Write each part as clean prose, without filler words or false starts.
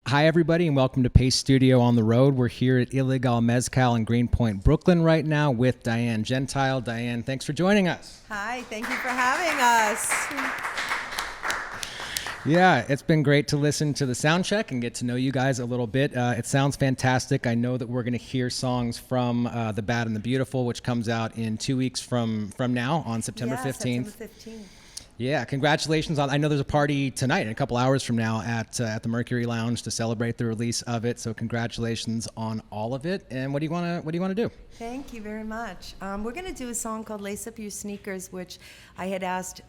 Hi, everybody, and welcome to Pace Studio on the Road. We're here at Ilegal Mezcal in Greenpoint, Brooklyn right now with Diane, Gentile. Diane, thanks for joining us. Hi, thank you for having us. Yeah, it's been great to listen to the sound check and get to know you guys a little bit. It sounds fantastic. I know that we're going to hear songs from The Bad and the Beautiful, which comes out in 2 weeks from now on September 15th. September 15th. Yeah, congratulations on. I know there's a party tonight in a couple hours from now at the Mercury Lounge to celebrate the release of it. So congratulations on all of it. And what do you want to do? Thank you very much. We're going to do a song called "Lace Up Your Sneakers," which I had asked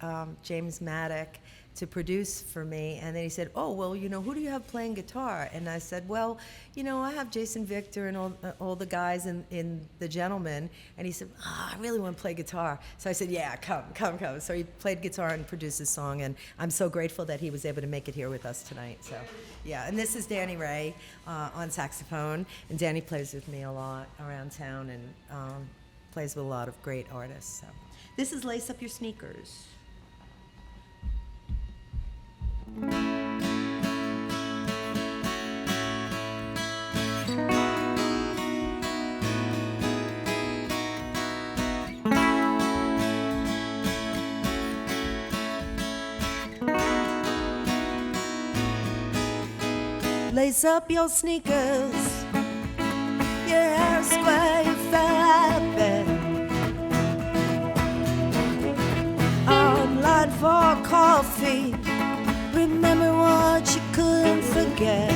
James Maddock to produce for me, and then he said, "Oh, well, who do you have playing guitar?" And I said, "Well, I have Jason Victor and all the guys in the Gentlemen." And he said, "I really want to play guitar." So I said, "Yeah, come." So he played guitar and produced this song, and I'm so grateful that he was able to make it here with us tonight. So, yeah, and this is Danny Ray on saxophone, and Danny plays with me a lot around town and plays with a lot of great artists. So this is "Lace Up Your Sneakers." Lace up your sneakers, your hair square, you fell out of bed. Online for coffee, remember what you couldn't forget.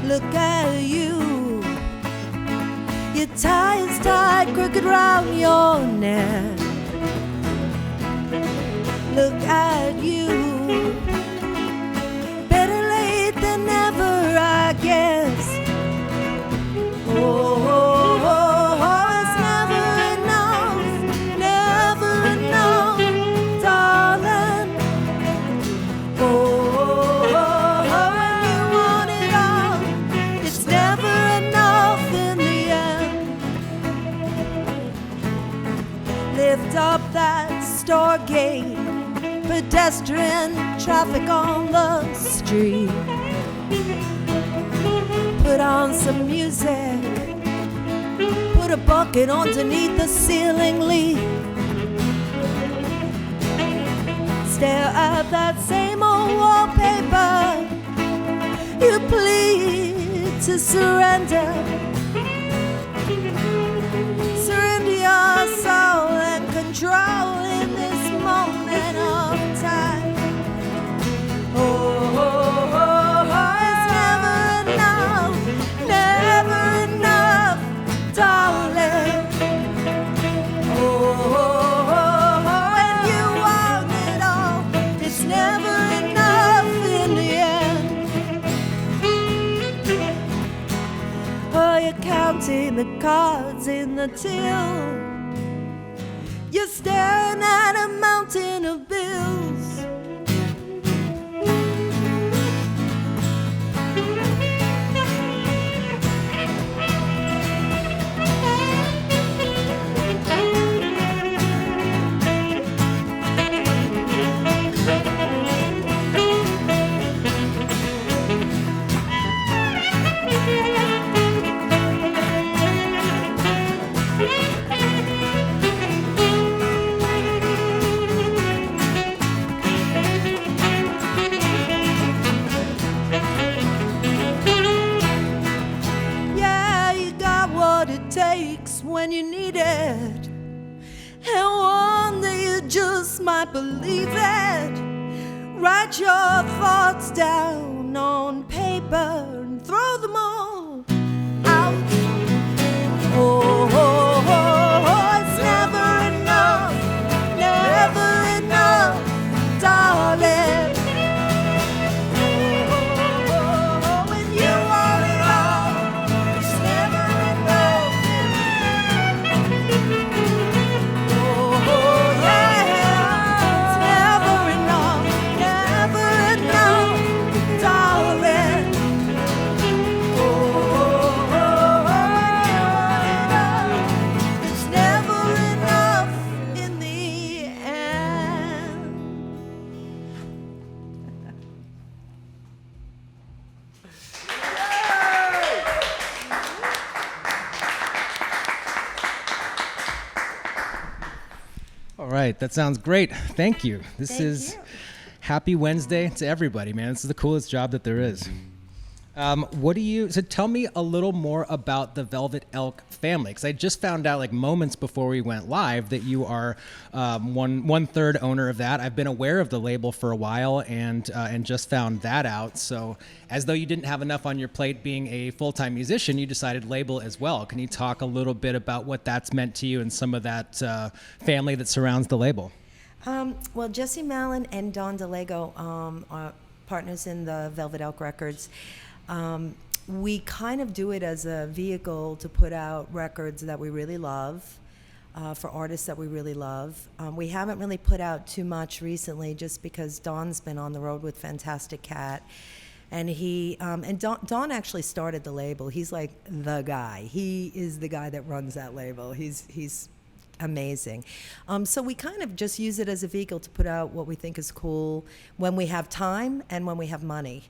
Look at you, your tie is tied crooked round your neck. Look at you, better late than never, I guess. It's never enough, darling. When you want it all, it's never enough in the end. Lift up that store gate, pedestrian traffic on the street. Put on some music, put a bucket underneath the ceiling leaf. Stare at that same old wallpaper. You plead to surrender. Surrender your soul and control in this moment of time. It's never enough, darling. When you want it all, it's never enough in the end. Oh, you're counting the cards in the till. You're staring at a mountain of bills. When you need it, and one day you just might believe it. Write your thoughts down on paper and throw them all out. It's never enough, darling. When you want it all, it's never enough. Never enough, darling. All right, that sounds great. Thank you. This Thank is you. happy Wednesday to everybody, man. This is the coolest job that there is. So tell me a little more about the Velvet Elk family, because I just found out like moments before we went live that you are one third owner of that. I've been aware of the label for a while and just found that out. So as though you didn't have enough on your plate being a full-time musician, you decided label as well. Can you talk a little bit about what that's meant to you and some of that family that surrounds the label? Well, Jesse Mallon and Don DeLego are partners in the Velvet Elk Records. We kind of do it as a vehicle to put out records that we really love, for artists that we really love. We haven't really put out too much recently just because Don's been on the road with Fantastic Cat. And Don actually started the label. He's like the guy. He is the guy that runs that label. He's amazing. So we kind of just use it as a vehicle to put out what we think is cool when we have time and when we have money.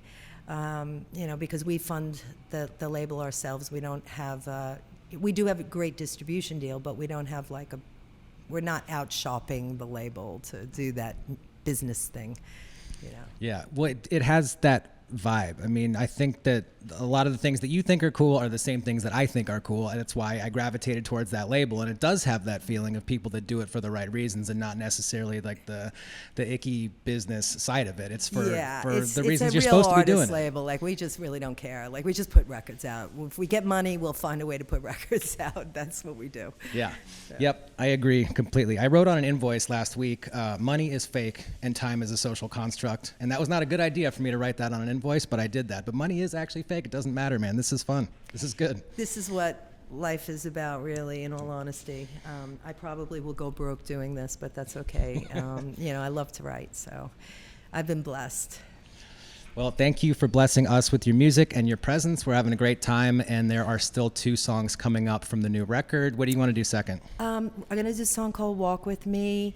Because we fund the label ourselves. We don't have, we do have a great distribution deal, but we don't have we're not out shopping the label to do that business thing, Yeah, well, it has that vibe. I mean, I think that a lot of the things that you think are cool are the same things that I think are cool, and that's why I gravitated towards that label. And it does have that feeling of people that do it for the right reasons and not necessarily like the icky business side of it. It's for the reasons you're supposed to be doing. It's a real artist label. Like, we just really don't care. Like, we just put records out. If we get money, we'll find a way to put records out. That's what we do. Yeah. So. Yep. I agree completely. I wrote on an invoice last week, money is fake and time is a social construct. And that was not a good idea for me to write that on an invoice, but I did that. But money is actually fake. It doesn't matter, man. This is fun. This is good. This is what life is about, really, in all honesty. I probably will go broke doing this, but that's okay. I love to write, so I've been blessed. Well, thank you for blessing us with your music and your presence. We're having a great time, and there are still 2 songs coming up from the new record. What do you want to do second? I'm going to do a song called Walk With Me,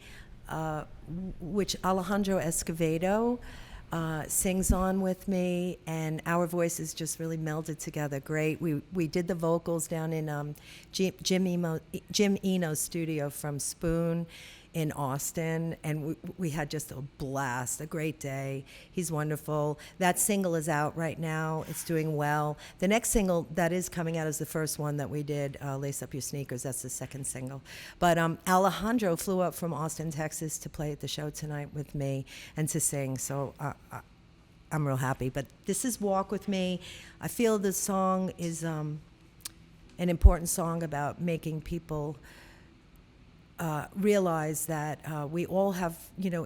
which Alejandro Escovedo sings on with me, and our voices just really melded together great. We did the vocals down in Jim Eno's studio from Spoon in Austin, and we had just a blast, a great day. He's wonderful. That single is out right now. It's doing well. The next single that is coming out is the first one that we did, Lace Up Your Sneakers. That's the second single. But Alejandro flew up from Austin, Texas to play at the show tonight with me and to sing, so I'm real happy. But this is Walk With Me. I feel this song is an important song about making people realize that we all have,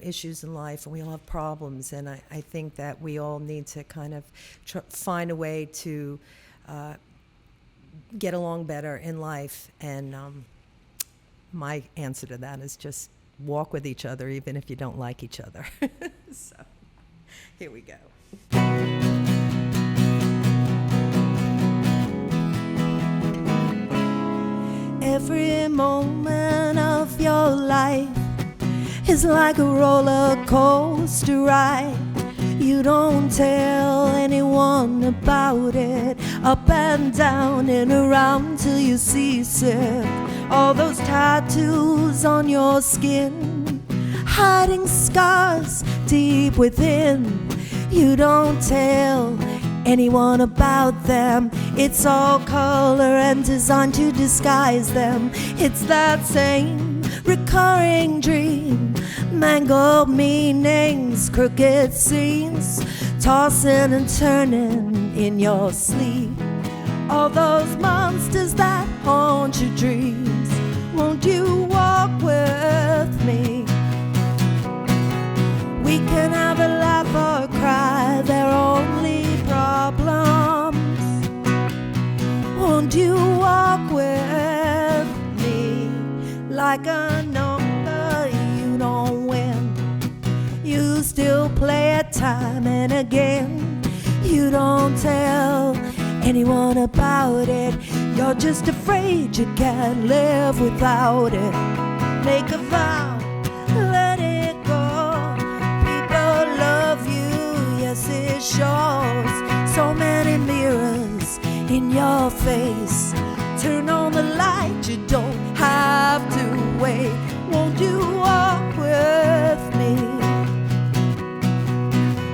issues in life, and we all have problems, and I think that we all need to kind of find a way to get along better in life, and my answer to that is just walk with each other, even if you don't like each other. So, here we go. Every moment of your life is like a roller coaster ride. You don't tell anyone about it. Up and down and around till you see sick. All those tattoos on your skin, hiding scars deep within. You don't tell anyone about them. It's all color and designed to disguise them. It's that same recurring dream, mangled meanings, crooked scenes, tossing and turning in your sleep. All those monsters that haunt your dreams, won't you walk with me? We can have a laugh or cry, they're only problems. Won't you walk with me? Like a number you don't win, you still play it time and again. You don't tell anyone about it. You're just afraid you can't live without it. Make a vow, let it go. People love you, yes it shows. So many mirrors in your face. Turn on the light, you don't have to wait. Won't you walk with me?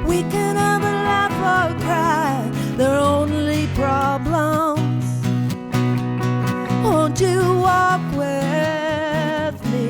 We can have a laugh or cry, they're only problems. Won't you walk with me?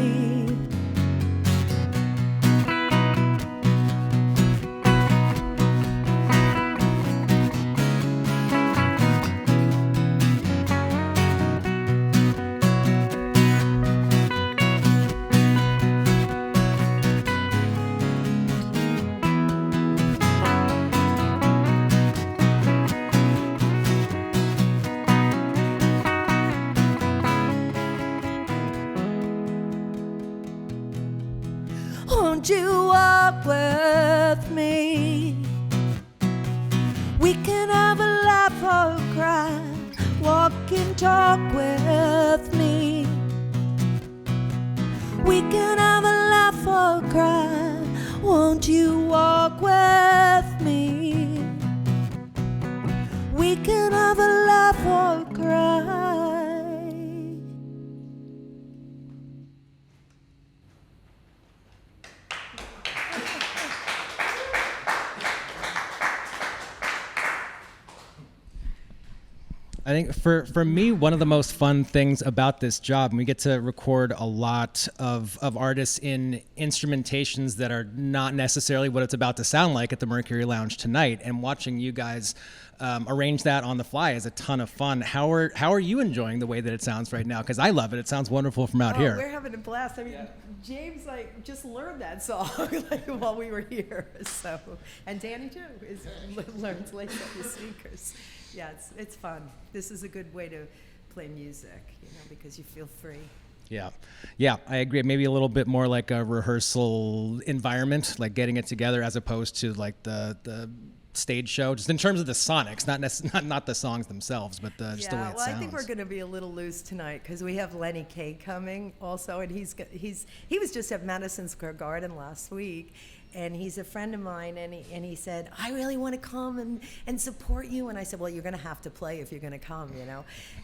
Won't you walk with me? We can have a laugh or cry. Walk and talk with me. We can have a laugh or cry. Won't you walk with me? We can have a laugh or cry. I think for me, one of the most fun things about this job, and we get to record a lot of artists in instrumentations that are not necessarily what it's about to sound like at the Mercury Lounge tonight, and watching you guys arrange that on the fly is a ton of fun. How are you enjoying the way that it sounds right now? Because I love it. It sounds wonderful from out here. We're having a blast. I mean, James just learned that song while we were here. So, and Danny too learned to lace up his sneakers. Yeah, it's fun. This is a good way to play music, because you feel free. Yeah, I agree. Maybe a little bit more like a rehearsal environment, like getting it together, as opposed to like the stage show. Just in terms of the sonics, not the songs themselves, but just the way it sounds. I think we're going to be a little loose tonight because we have Lenny Kaye coming also, and he was just at Madison Square Garden last week. And he's a friend of mine, and he said, I really want to come and support you. And I said, well, you're going to have to play if you're going to come,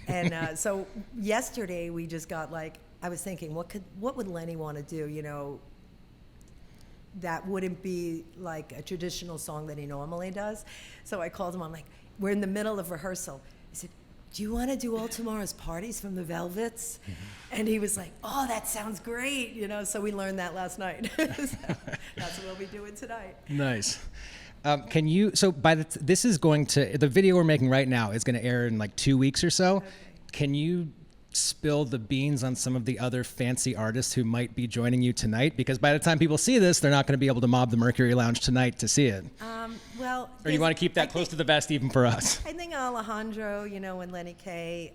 And so yesterday we just got I was thinking, what would Lenny want to do, that wouldn't be like a traditional song that he normally does. So I called him, I'm like, we're in the middle of rehearsal. I said, do you want to do All Tomorrow's Parties from the Velvets? Mm-hmm. And he was like, oh, that sounds great, so we learned that last night. So that's what we'll be doing tonight. Nice. This is going to, the video we're making right now is going to air in like 2 weeks or so. Okay. Can you spill the beans on some of the other fancy artists who might be joining you tonight? Because by the time people see this, they're not going to be able to mob the Mercury Lounge tonight to see it. Or you want to keep that close to the vest even for us? I think Alejandro, and Lenny Kaye,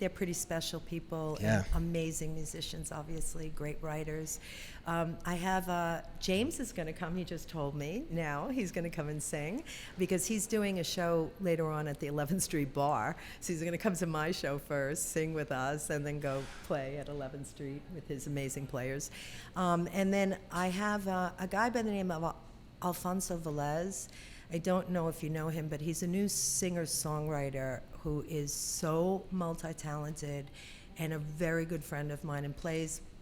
they're pretty special people. Yeah. And amazing musicians, obviously, great writers. I have James is going to come. He just told me now he's going to come and sing because he's doing a show later on at the 11th Street Bar. So he's going to come to my show first, sing with us, and then go play at 11th Street with his amazing players. And then I have a guy by the name of Alfonso Velez. I don't know if you know him, but he's a new singer-songwriter who is so multi-talented and a very good friend of mine and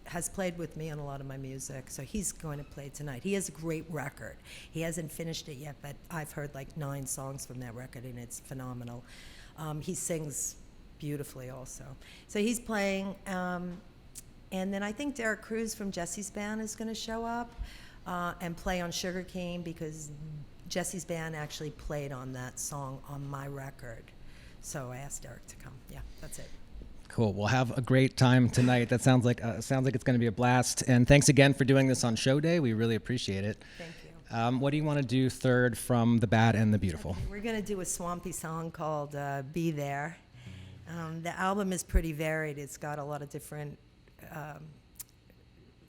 has played with me on a lot of my music. So he's going to play tonight. He has a great record. He hasn't finished it yet, but I've heard like 9 songs from that record, and it's phenomenal. He sings beautifully also. So he's playing. And then I think Derek Cruz from Jesse's band is going to show up and play on Sugar Cane because Jesse's band actually played on that song on my record. So I asked Derek to come. Yeah, that's it. Cool. We'll have a great time tonight. That sounds like it's going to be a blast. And thanks again for doing this on Show Day. We really appreciate it. Thank you. What do you want to do third from The Bad and the Beautiful? Okay, we're going to do a swampy song called Be There. The album is pretty varied. It's got a lot of different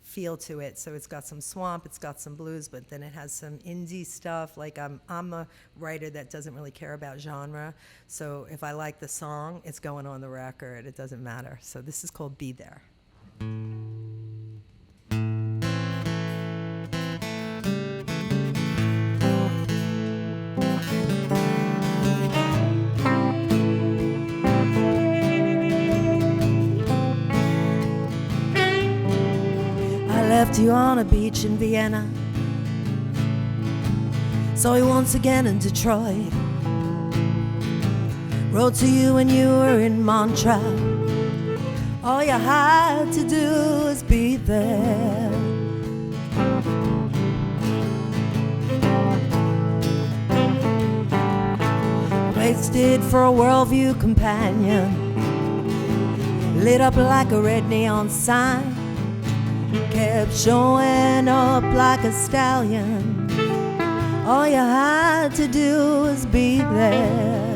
feel to it. So it's got some swamp, it's got some blues, but then it has some indie stuff. Like I'm a writer that doesn't really care about genre. So if I like the song, it's going on the record. It doesn't matter. So this is called Be There. left you on a beach in Vienna. Saw you once again in Detroit. Wrote to you when you were in Montreal. All you had to do was be there. Wasted for a worldview companion, lit up like a red neon sign, kept showing up like a stallion. All you had to do was be there.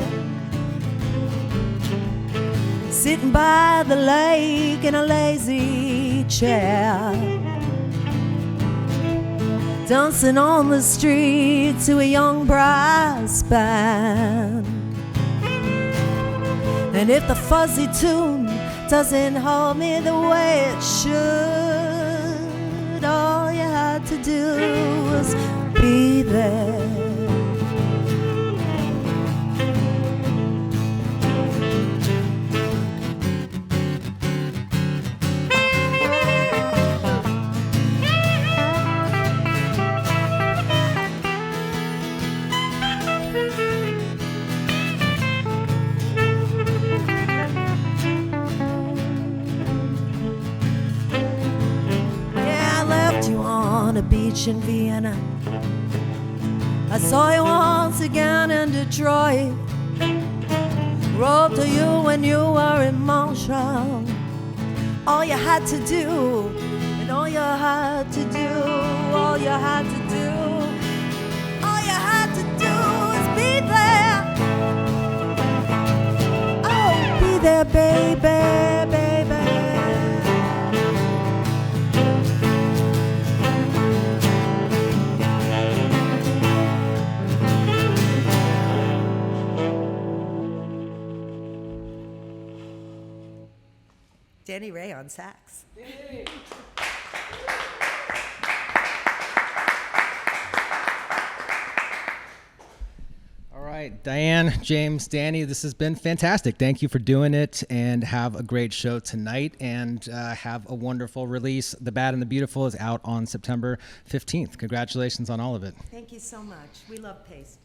Sitting by the lake in a lazy chair, dancing on the street to a young brass band. And if the fuzzy tune doesn't hold me the way it should, all you had to do was be there. Beach in Vienna. I saw you once again in Detroit. Wrote to you when you were in Montreal. All you had to do, and all you had to do, all you had to do, all you had to do was be there. Oh, be there, baby, baby. Danny Ray on sax. Yay. All right, Diane, James, Danny, this has been fantastic. Thank you for doing it, and have a great show tonight, and have a wonderful release. The Bad and the Beautiful is out on September 15th. Congratulations on all of it. Thank you so much. We love Paste.